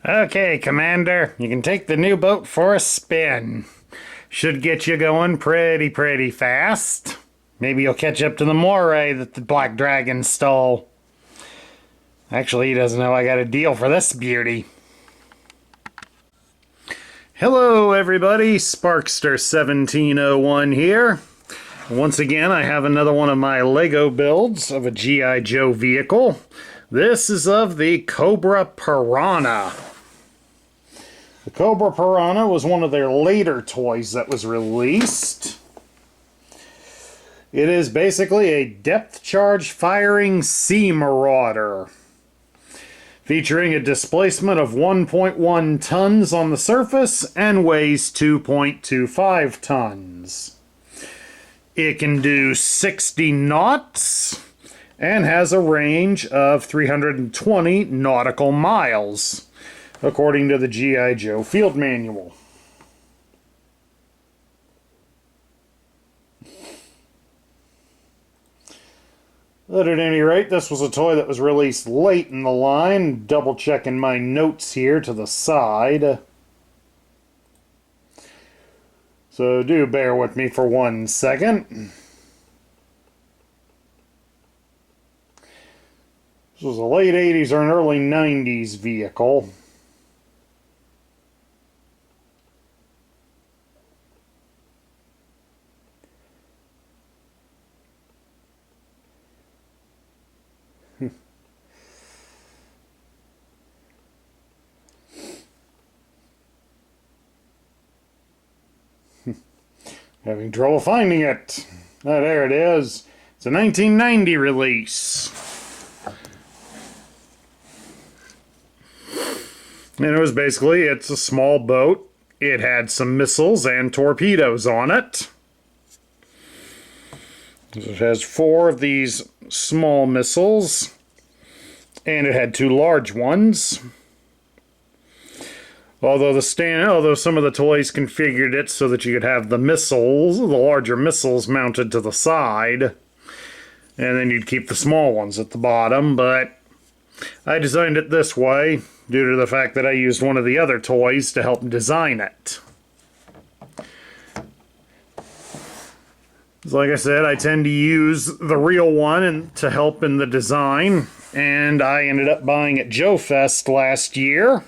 Okay, Commander, you can take the new boat for a spin. Should get you going pretty fast. Maybe you'll catch up to the moray that the Black Dragon stole. Actually, he doesn't know I got a deal for this beauty. Hello, everybody. Sparkster1701 here. Once again, I have another one of my Lego builds of a G.I. Joe vehicle. This is of the COBRA Piranha. The COBRA Piranha was one of their later toys that was released. It is basically a depth charge firing sea marauder, featuring a displacement of 1.1 tons on the surface and weighs 2.25 tons. It can do 60 knots and has a range of 320 nautical miles, according to the G.I. Joe Field Manual. But at any rate, this was a toy that was released late in the line. Double checking my notes here to the side. So do bear with me for 1 second. This was a late 80s or an early 90s vehicle. Having trouble finding it. Oh, there it is. It's a 1990 release. And it was basically, it's a small boat. It had some missiles and torpedoes on it. It has 4 of these small missiles. And it had 2 large ones. Although some of the toys configured it so that you could have the larger missiles mounted to the side, and then you'd keep the small ones at the bottom, but I designed it this way due to the fact that I used one of the other toys to help design it. So like I said, I tend to use the real one to help in the design, and I ended up buying at Joe Fest last year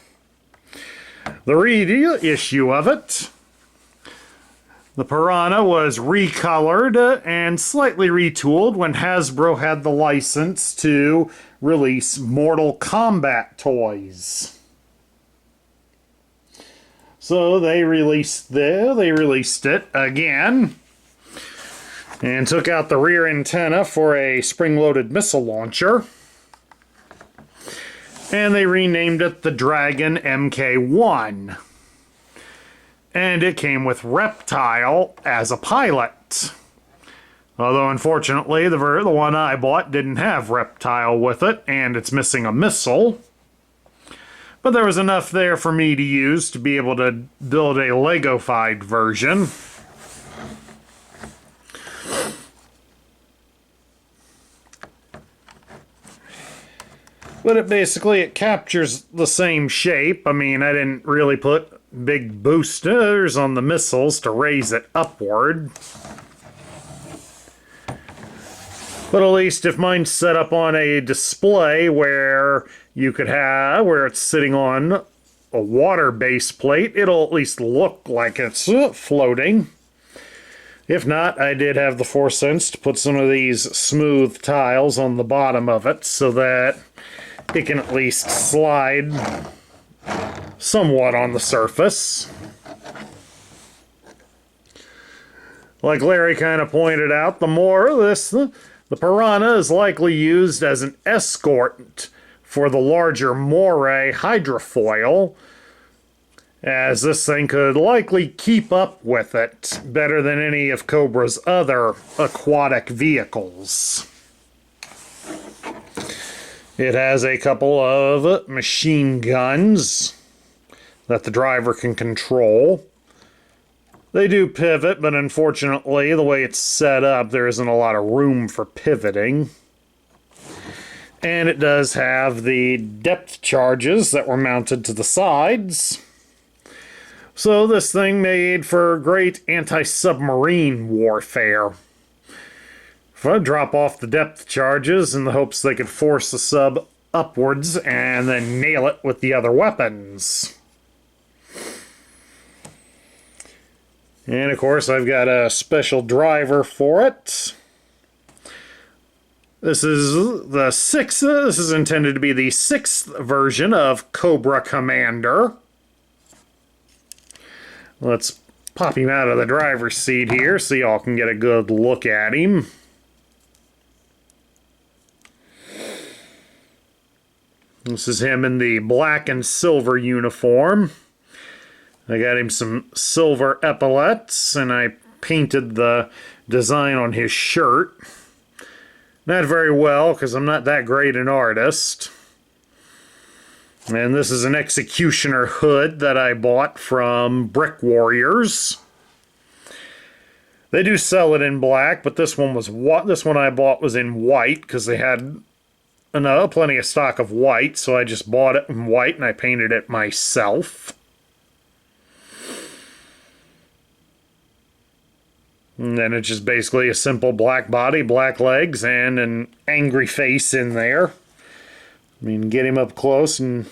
the reissue of it. The Piranha was recolored and slightly retooled when Hasbro had the license to release Mortal Kombat toys. So they released it again and took out the rear antenna for a spring-loaded missile launcher. And they renamed it the Dragon MK1. And it came with Reptile as a pilot. Although, unfortunately, the one I bought didn't have Reptile with it, and it's missing a missile. But there was enough there for me to use to be able to build a Lego-fied version. But it captures the same shape. I mean, I didn't really put big boosters on the missiles to raise it upward. But at least if mine's set up on a display where it's sitting on a water base plate, it'll at least look like it's floating. If not, I did have the foresight to put some of these smooth tiles on the bottom of it so that it can at least slide somewhat on the surface. Like Larry kind of pointed out, the Piranha is likely used as an escort for the larger moray hydrofoil, as this thing could likely keep up with it better than any of Cobra's other aquatic vehicles. It has a couple of machine guns that the driver can control. They do pivot, but unfortunately, the way it's set up, there isn't a lot of room for pivoting. And it does have the depth charges that were mounted to the sides. So this thing made for great anti-submarine warfare. If I drop off the depth charges in the hopes they could force the sub upwards and then nail it with the other weapons. And of course I've got a special driver for it. This is the sixth. This is intended to be the 6th version of Cobra Commander. Let's pop him out of the driver's seat here so y'all can get a good look at him. This is him in the black and silver uniform. I got him some silver epaulets, and I painted the design on his shirt. Not very well, because I'm not that great an artist. And this is an executioner hood that I bought from Brick Warriors. They do sell it in black, but this one I bought was in white, because they had plenty of stock of white, so I just bought it in white and I painted it myself. And then it's just basically a simple black body, black legs, and an angry face in there. I mean, get him up close and...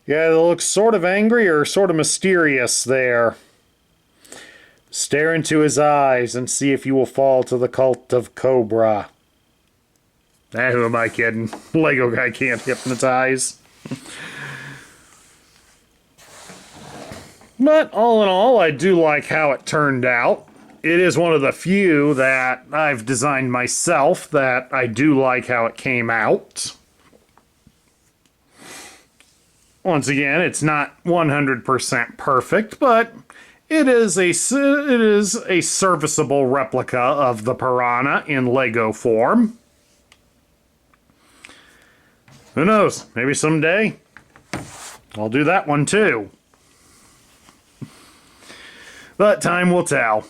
yeah, it looks sort of angry or sort of mysterious there. Stare into his eyes and see if you will fall to the cult of Cobra. Who am I kidding? Lego guy can't hypnotize. But all in all, I do like how it turned out. It is one of the few that I've designed myself that I do like how it came out. Once again, it's not 100% perfect, but it is a serviceable replica of the Piranha in Lego form. Who knows? Maybe someday I'll do that one too. But time will tell.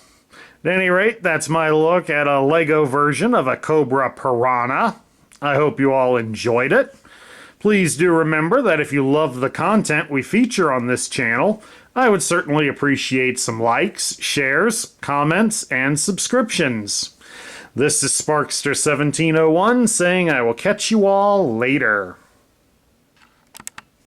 At any rate, that's my look at a Lego version of a Cobra Piranha. I hope you all enjoyed it. Please do remember that if you love the content we feature on this channel, I would certainly appreciate some likes, shares, comments, and subscriptions. This is Sparkster1701 saying I will catch you all later.